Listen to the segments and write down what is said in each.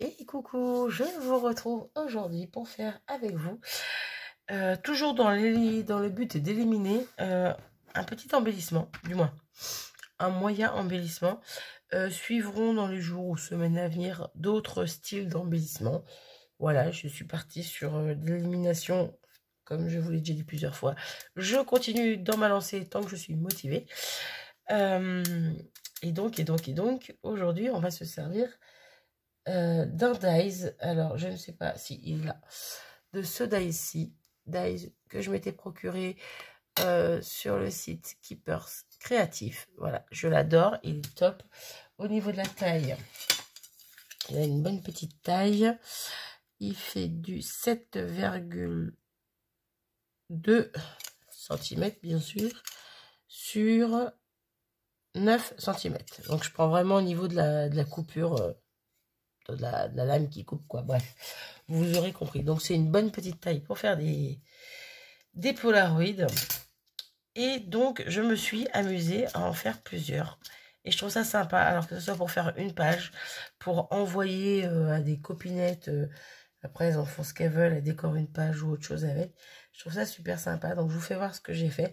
Et coucou, je vous retrouve aujourd'hui pour faire avec vous, toujours dans le but d'éliminer un petit embellissement, du moins un moyen embellissement. Suivront dans les jours ou semaines à venir d'autres styles d'embellissement. Voilà, je suis partie sur l'élimination, comme je vous l'ai déjà dit plusieurs fois. Je continue dans ma lancée tant que je suis motivée. Et donc, aujourd'hui, on va se servir d'un dies. Alors, je ne sais pas si il a de ce dies-ci, dies que je m'étais procuré sur le site Keepers Créatif. Voilà, je l'adore, il est top. Au niveau de la taille, il a une bonne petite taille. Il fait du 7,2 cm, bien sûr, sur 9 cm. Donc, je prends vraiment au niveau de la coupure, de la lame qui coupe, quoi. Bref, vous aurez compris. Donc, c'est une bonne petite taille pour faire des Polaroids. Et donc, je me suis amusée à en faire plusieurs. Et je trouve ça sympa, alors que ce soit pour faire une page, pour envoyer à des copinettes. Après, elles en font ce qu'elles veulent, elles décorent une page ou autre chose avec. Je trouve ça super sympa. Donc, je vous fais voir ce que j'ai fait.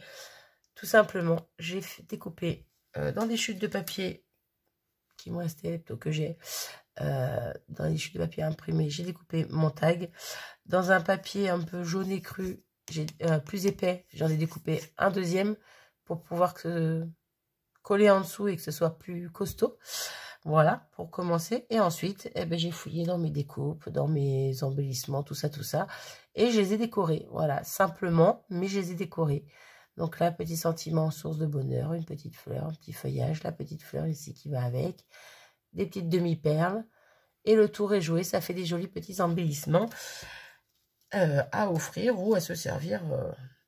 Tout simplement, j'ai découpé dans des chutes de papier qui me restaient, plutôt que j'ai, dans les chutes de papier imprimées, j'ai découpé mon tag. Dans un papier un peu jaune et cru, plus épais, j'en ai découpé un deuxième pour pouvoir coller en dessous et que ce soit plus costaud. Voilà, pour commencer. Et ensuite, j'ai fouillé dans mes découpes, dans mes embellissements, tout ça. Et je les ai décorés. Voilà, simplement, mais je les ai décorés. Donc là, petit sentiment, source de bonheur, une petite fleur, un petit feuillage, la petite fleur ici qui va avec, des petites demi-perles. Et le tour est joué, ça fait des jolis petits embellissements à offrir ou à se servir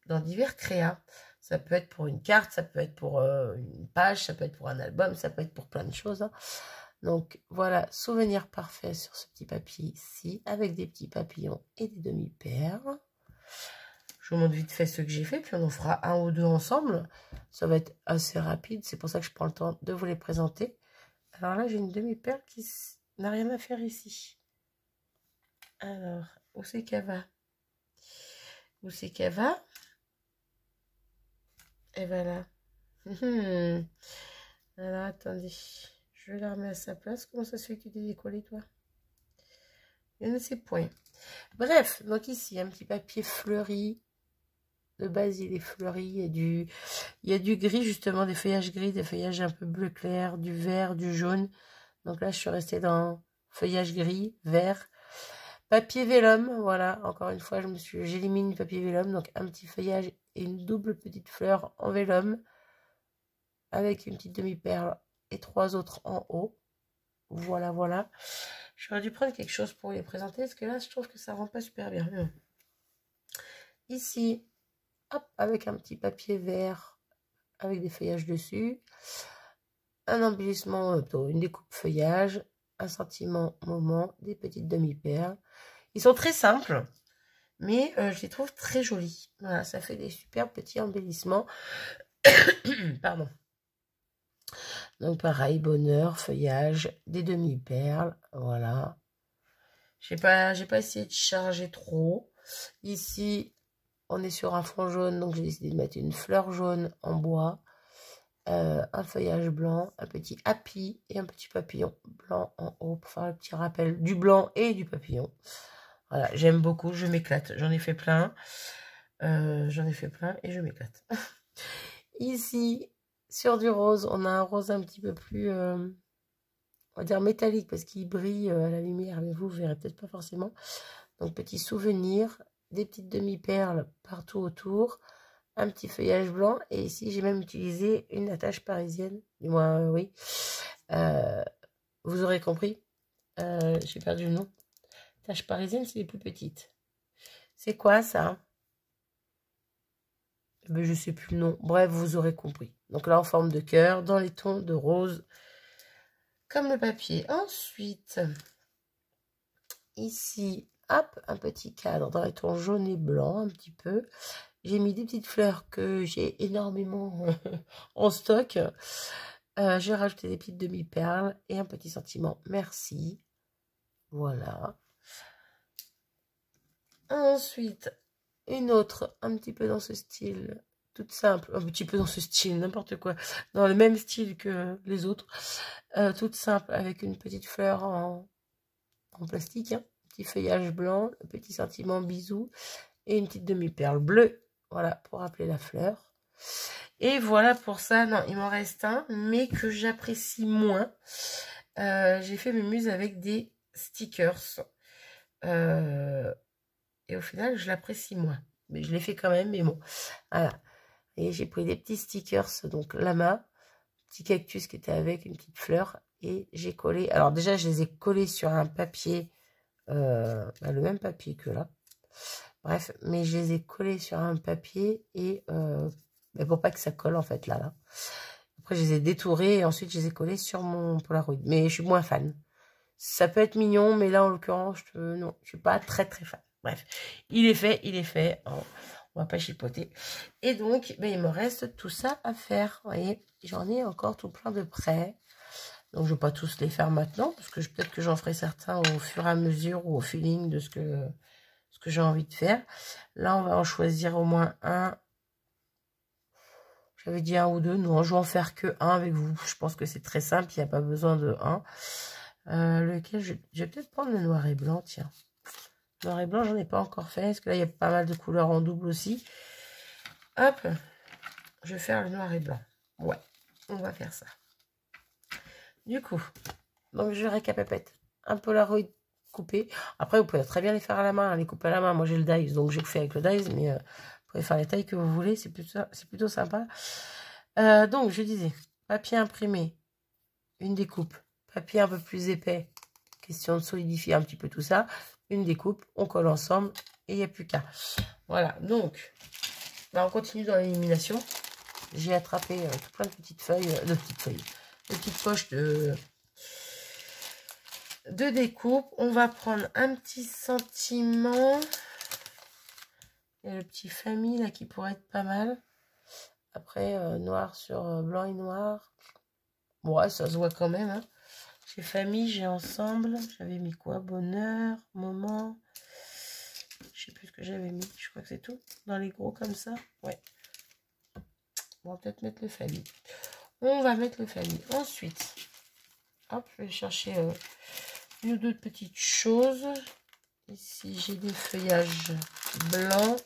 dans divers créas. Ça peut être pour une carte, ça peut être pour une page, ça peut être pour un album, ça peut être pour plein de choses. Hein. Donc voilà, souvenir parfait sur ce petit papier ici, avec des petits papillons et des demi-perles. Je vous montre vite fait ce que j'ai fait, puis on en fera un ou deux ensemble. Ça va être assez rapide, c'est pour ça que je prends le temps de vous les présenter. Alors là, j'ai une demi-perle qui n'a rien à faire ici. Alors, où c'est qu'elle va? Où c'est qu'elle va? Et voilà. Alors, attendez. Je vais la remettre à sa place. Comment ça se fait que tu t'es décollé, toi? Il y en a ces points. Bref, donc ici, un petit papier fleuri. De base, il est fleuri. Il y a du gris, justement, des feuillages gris, des feuillages un peu bleu clair, du vert, du jaune. Donc là, je suis restée dans feuillage gris, vert. Papier vélum, voilà, encore une fois, j'élimine le papier vélum, donc un petit feuillage et une double petite fleur en vélum, avec une petite demi-perle et 3 autres en haut. Voilà, voilà. J'aurais dû prendre quelque chose pour les présenter, parce que là, je trouve que ça rend pas super bien. Ici, hop, avec un petit papier vert, avec des feuillages dessus, un embellissement, une découpe feuillage, un sentiment moment, des petites demi-perles. Ils sont très simples, mais je les trouve très jolis. Voilà, ça fait des super petits embellissements. Pardon. Donc pareil, bonheur, feuillage, des demi-perles, voilà. J'ai pas essayé de charger trop. Ici, on est sur un fond jaune, donc j'ai décidé de mettre une fleur jaune en bois, un feuillage blanc, un petit happy et un petit papillon blanc en haut pour faire le petit rappel du blanc et du papillon. Voilà, j'aime beaucoup, je m'éclate. J'en ai fait plein. Et je m'éclate. Ici, sur du rose, on a un rose un petit peu plus, on va dire métallique, parce qu'il brille à la lumière, mais vous verrez peut-être pas forcément. Donc, petit souvenir, des petites demi-perles partout autour, un petit feuillage blanc, et ici, j'ai même utilisé une attache parisienne, du moins, oui. Vous aurez compris, j'ai perdu le nom. Attache parisienne, c'est les plus petites. C'est quoi ça? Mais je sais plus le nom. Bref, vous aurez compris. Donc là, en forme de cœur, dans les tons de rose, comme le papier. Ensuite, ici, hop, un petit cadre dans les tons jaune et blanc, un petit peu. J'ai mis des petites fleurs que j'ai énormément en stock. J'ai rajouté des petites demi-perles et un petit sentiment merci. Voilà. Ensuite, une autre, un petit peu dans ce style, toute simple, un petit peu dans ce style, n'importe quoi, dans le même style que les autres, toute simple, avec une petite fleur en plastique, hein, petit feuillage blanc, un petit sentiment bisou, et une petite demi-perle bleue, voilà, pour rappeler la fleur. Et voilà pour ça, non, il m'en reste un, mais que j'apprécie moins. J'ai fait mes muses avec des stickers. Et au final, je l'apprécie moins. Mais je l'ai fait quand même, mais bon. Voilà. Et j'ai pris des petits stickers, donc lama, petit cactus qui était avec une petite fleur. Et j'ai collé. Alors déjà, je les ai collés sur un papier, le même papier que là. Bref, mais je les ai collés sur un papier et pour pas que ça colle en fait là. Après, je les ai détourés et ensuite je les ai collés sur mon Polaroid. Mais je suis moins fan. Ça peut être mignon, mais là en l'occurrence, non, je suis pas très fan. Bref, il est fait. Oh, on va pas chipoter. Et donc, il me reste tout ça à faire. Vous voyez, j'en ai encore tout plein de prêts. Donc, je vais pas tous les faire maintenant, parce que peut-être que j'en ferai certains au fur et à mesure ou au feeling de ce que j'ai envie de faire. Là, on va en choisir au moins un. J'avais dit un ou deux. Non, je vais en faire que un avec vous. Je pense que c'est très simple, il n'y a pas besoin de un. Lequel je vais peut-être prendre le noir et blanc, tiens. Noir et blanc, j'en ai pas encore fait, parce que là, il y a pas mal de couleurs en double aussi. Hop, je vais faire le noir et blanc. Ouais, on va faire ça. Du coup, donc je récapépète. Un Polaroid coupé. Après, vous pouvez très bien les faire à la main, les couper à la main. Moi, j'ai le dies, donc j'ai fait avec le dies, mais vous pouvez faire les tailles que vous voulez, c'est plutôt sympa. Donc, je disais, papier imprimé, une découpe, papier un peu plus épais, question de solidifier un petit peu tout ça, une découpe, on colle ensemble et il n'y a plus qu'à. Voilà, donc, on continue dans l'élimination. J'ai attrapé tout plein de petites feuilles, de petites poches de découpe. On va prendre un petit sentiment. Il y a le petit famille là qui pourrait être pas mal. Après, noir sur blanc et noir. Bon, ouais, ça se voit quand même. Hein. J'ai famille, j'ai ensemble. J'avais mis quoi? Bonheur, moment. Je sais plus ce que j'avais mis. Je crois que c'est tout. Dans les gros comme ça. Ouais. On va peut-être mettre le famille. On va mettre le famille. Ensuite, hop, je vais chercher une ou deux petites choses. Ici, j'ai des feuillages blancs.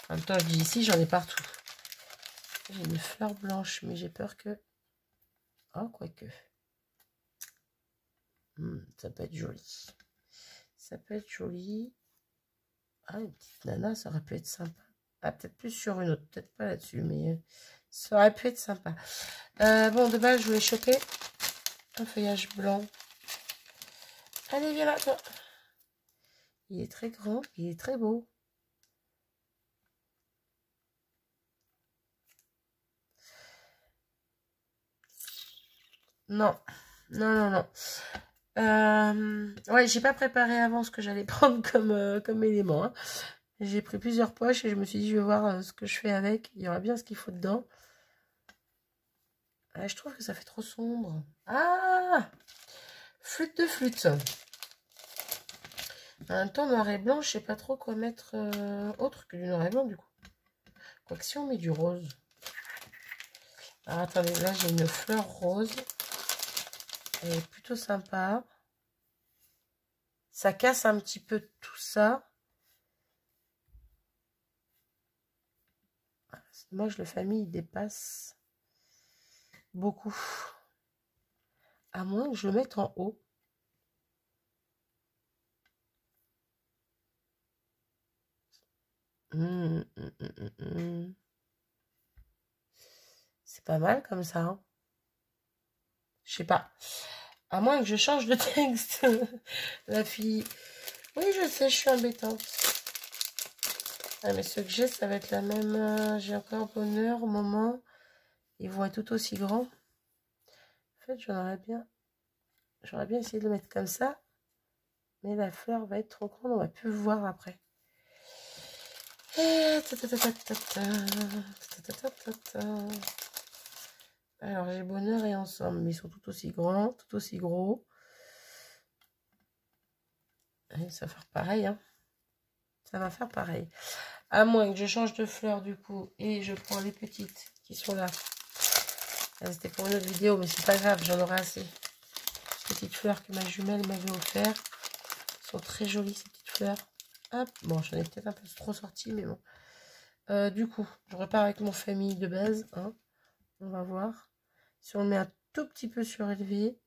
En même temps, je dis ici, j'en ai partout. J'ai des fleurs blanches, mais j'ai peur que... Oh, quoique. Ça peut être joli. Ça peut être joli. Ah, une petite nana, ça aurait pu être sympa. Ah, peut-être plus sur une autre. Peut-être pas là-dessus, mais ça aurait pu être sympa. Bon, de base, je voulais choper un feuillage blanc. Allez, viens là, toi. Il est très grand, il est très beau. Non, non. Ouais, j'ai pas préparé avant ce que j'allais prendre comme élément. Hein. J'ai pris plusieurs poches et je me suis dit, je vais voir ce que je fais avec. Il y aura bien ce qu'il faut dedans. Je trouve que ça fait trop sombre. Ah! Flûte de flûte. En même temps, noir et blanc, je sais pas trop quoi mettre autre que du noir et blanc, du coup. Quoique si on met du rose. Alors, attendez, là, j'ai une fleur rose. Elle est plutôt sympa. Ça casse un petit peu tout ça. C'est dommage, le famille il dépasse beaucoup. À moins que je le mette en haut. C'est pas mal comme ça. Hein. Je sais pas. À moins que je change de texte. La fille. Oui, je sais, je suis embêtante. Ah, mais ceux que j'ai, ça va être la même. J'ai encore bonheur au moment. Ils vont être tout aussi grands. En fait, j'aurais bien essayé de le mettre comme ça. Mais la fleur va être trop grande. On va plus voir après. Alors, j'ai bonheur et ensemble. Mais ils sont tout aussi grands, tout aussi gros. Et ça va faire pareil, hein. Ça va faire pareil. À moins que je change de fleur du coup. Et je prends les petites qui sont là. C'était pour une autre vidéo, mais c'est pas grave, j'en aurai assez. Petites fleurs que ma jumelle m'avait offert. Elles sont très jolies ces petites fleurs. Hop, bon, j'en ai peut-être un peu trop sorti, mais bon. Du coup, je repars avec mon famille de base. Hein. On va voir. Si on le met un tout petit peu surélevé.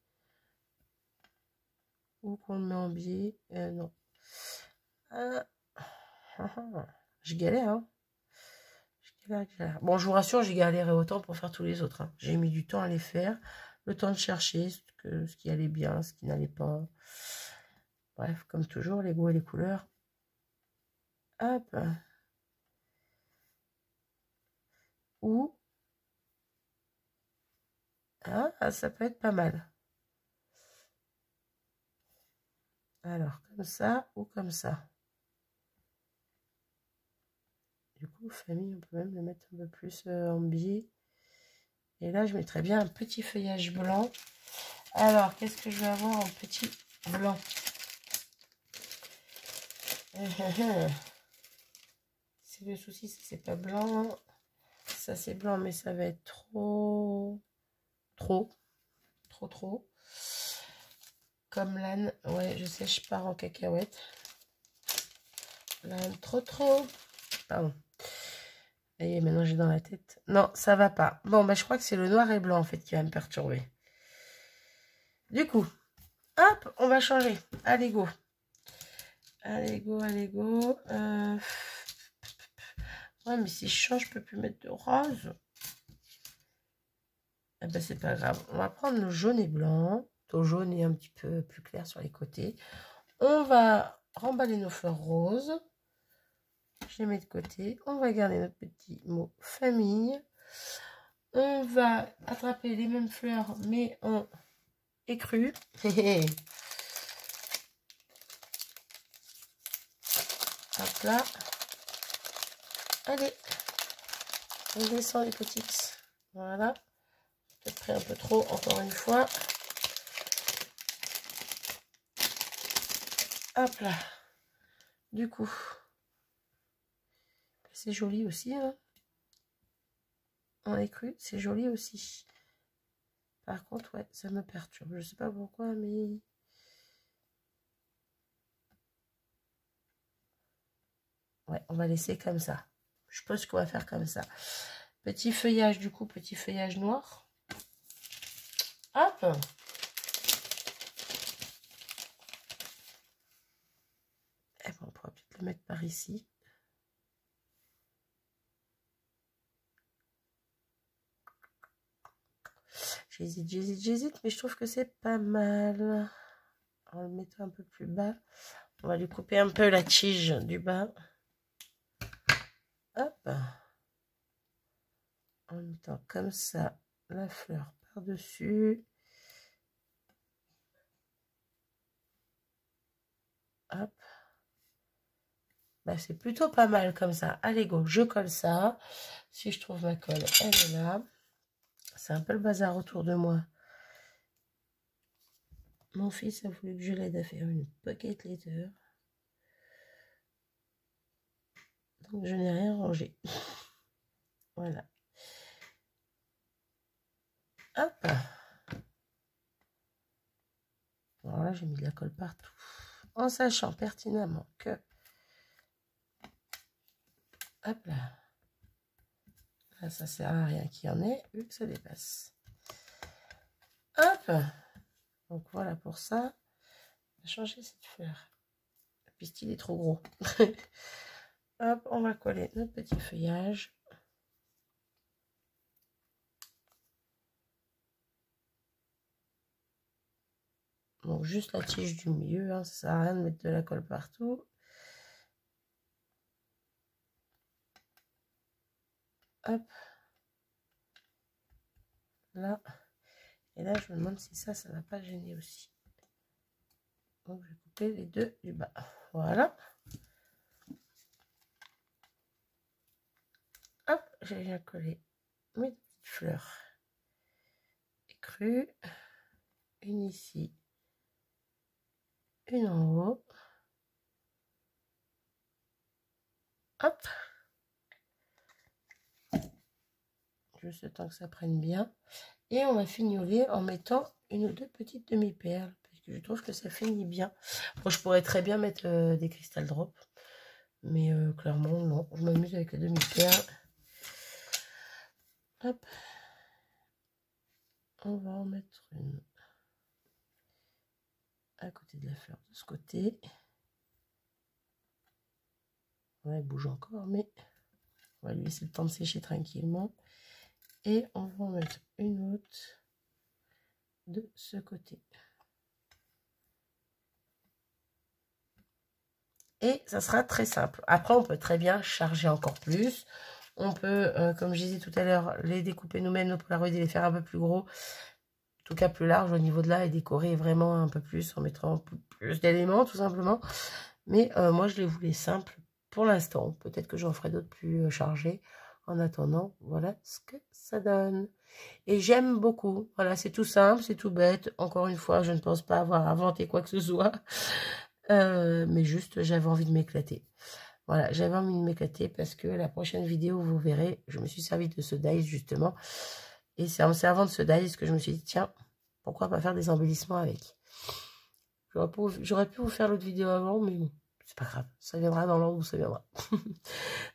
Ou qu'on le met en biais. Non. Je galère, hein. Galère. Bon, je vous rassure, j'ai galéré autant pour faire tous les autres. Hein. J'ai mis du temps à les faire. Le temps de chercher ce qui allait bien, ce qui n'allait pas. Bref, comme toujours, les goûts et les couleurs. Hop. Ou. Ah, ça peut être pas mal. Alors, comme ça ou comme ça. Du coup, famille, on peut même le mettre un peu plus en biais. Et là, je mettrais bien un petit feuillage blanc. Alors, qu'est-ce que je vais avoir en petit blanc? C'est le souci, c'est pas blanc. Ça, c'est blanc, mais ça va être trop. Comme l'âne. Ouais, je sais, je pars en cacahuète. L'âne, trop. Pardon. Et maintenant, j'ai dans la tête. Non, ça va pas. Bon, bah, je crois que c'est le noir et blanc, en fait, qui va me perturber. Du coup, hop, on va changer. Allez, go. Allez, go. Ouais, mais si je change, je peux plus mettre de rose. Eh ben, c'est pas grave. On va prendre le jaune et blanc. Au jaune et un petit peu plus clair sur les côtés. On va remballer nos fleurs roses. Je les mets de côté. On va garder notre petit mot famille. On va attraper les mêmes fleurs, mais en écru. Hop là. Allez. On descend les petites. Voilà. Peut-être pris un peu trop, encore une fois. Hop là. Du coup, c'est joli aussi. Hein. En écru, c'est joli aussi. Par contre, ouais, ça me perturbe. Je sais pas pourquoi, mais... Ouais, on va laisser comme ça. Je pense qu'on va faire comme ça. Petit feuillage, du coup, petit feuillage noir. Hop. Et bon, on pourra peut-être le mettre par ici. J'hésite, mais je trouve que c'est pas mal. En le mettant un peu plus bas. On va lui couper un peu la tige du bas. Hop. En mettant comme ça la fleur par-dessus. Hop. Bah, c'est plutôt pas mal comme ça. Allez, go, je colle ça. Si je trouve ma colle, elle est là. C'est un peu le bazar autour de moi. Mon fils a voulu que je l'aide à faire une pocket letter. Donc, je n'ai rien rangé. Voilà. Hop. Alors là, j'ai mis de la colle partout. En sachant pertinemment que... Hop là. Là, ça sert à rien qu'il y en ait, vu que ça dépasse. Hop. Donc, voilà pour ça. On va changer cette fleur. Le pistil est trop gros. Hop, on va coller notre petit feuillage. Donc, juste la tige du milieu, hein, ça sert à rien de mettre de la colle partout. Hop. Là. Et là, je me demande si ça va pas gêner aussi. Donc, je vais couper les deux du bas. Voilà. Hop, j'ai bien collé mes petites fleurs écrues. Une ici. Une en haut. Hop. Juste le temps que ça prenne bien. Et on va fignoler en mettant une ou deux petites demi-perles. Parce que je trouve que ça finit bien. Bon, je pourrais très bien mettre des cristal drop. Mais clairement, non. Je m'amuse avec les demi-perles. Hop. On va en mettre une à côté de la fleur de ce côté. Ouais, elle bouge encore, mais on va lui laisser le temps de sécher tranquillement. Et on va en mettre une autre de ce côté. Et ça sera très simple. Après, on peut très bien charger encore plus. On peut, comme je disais tout à l'heure, les découper nous-mêmes, nos Polaroids, et les faire un peu plus gros. En tout cas, plus large au niveau de là, et décorer vraiment un peu plus en mettant plus d'éléments, tout simplement. Mais moi, je les voulais simples pour l'instant. Peut-être que j'en ferai d'autres plus chargés. En attendant, voilà ce que ça donne. Et j'aime beaucoup. Voilà, c'est tout simple, c'est tout bête. Encore une fois, je ne pense pas avoir inventé quoi que ce soit. Mais juste, j'avais envie de m'éclater. Voilà, j'avais envie de m'éclater parce que la prochaine vidéo, vous verrez, je me suis servi de ce dice justement. Et c'est en servant de ce dice que je me suis dit, tiens, pourquoi pas faire des embellissements avec. J'aurais pu vous faire l'autre vidéo avant, mais bon, c'est pas grave. Ça viendra dans l'ordre où ça viendra.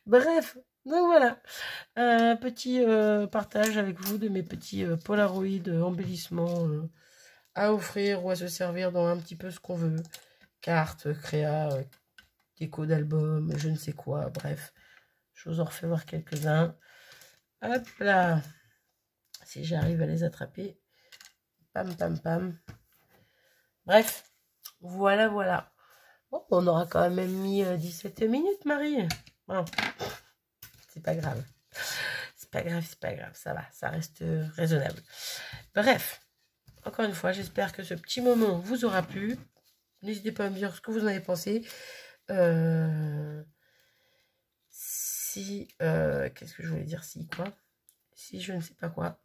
Bref, donc voilà. Un petit partage avec vous de mes petits Polaroid embellissements à offrir ou à se servir dans un petit peu ce qu'on veut. Cartes, créa, déco d'album, je ne sais quoi, bref. Je vous en refais voir quelques-uns. Hop là. Si j'arrive à les attraper. Pam, pam, pam. Bref. Voilà, voilà. Bon, on aura quand même mis 17 minutes, Marie. Bon. C'est pas grave. C'est pas grave, c'est pas grave. Ça va, ça reste raisonnable. Bref. Encore une fois, j'espère que ce petit moment vous aura plu. N'hésitez pas à me dire ce que vous en avez pensé. Qu'est-ce que je voulais dire? Si quoi? Si je ne sais pas quoi.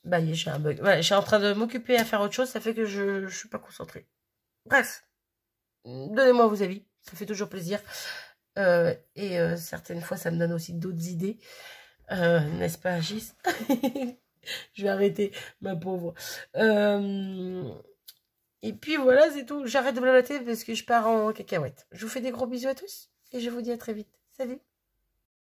Bah, j'ai un bug. Ouais, je suis en train de m'occuper à faire autre chose. Ça fait que je ne suis pas concentrée. Bref. Donnez-moi vos avis. Ça fait toujours plaisir. Certaines fois, ça me donne aussi d'autres idées. N'est-ce pas, Gis? Je vais arrêter, ma pauvre. Et puis voilà, c'est tout. J'arrête de blablater parce que je pars en cacahuète. Je vous fais des gros bisous à tous et je vous dis à très vite. Salut!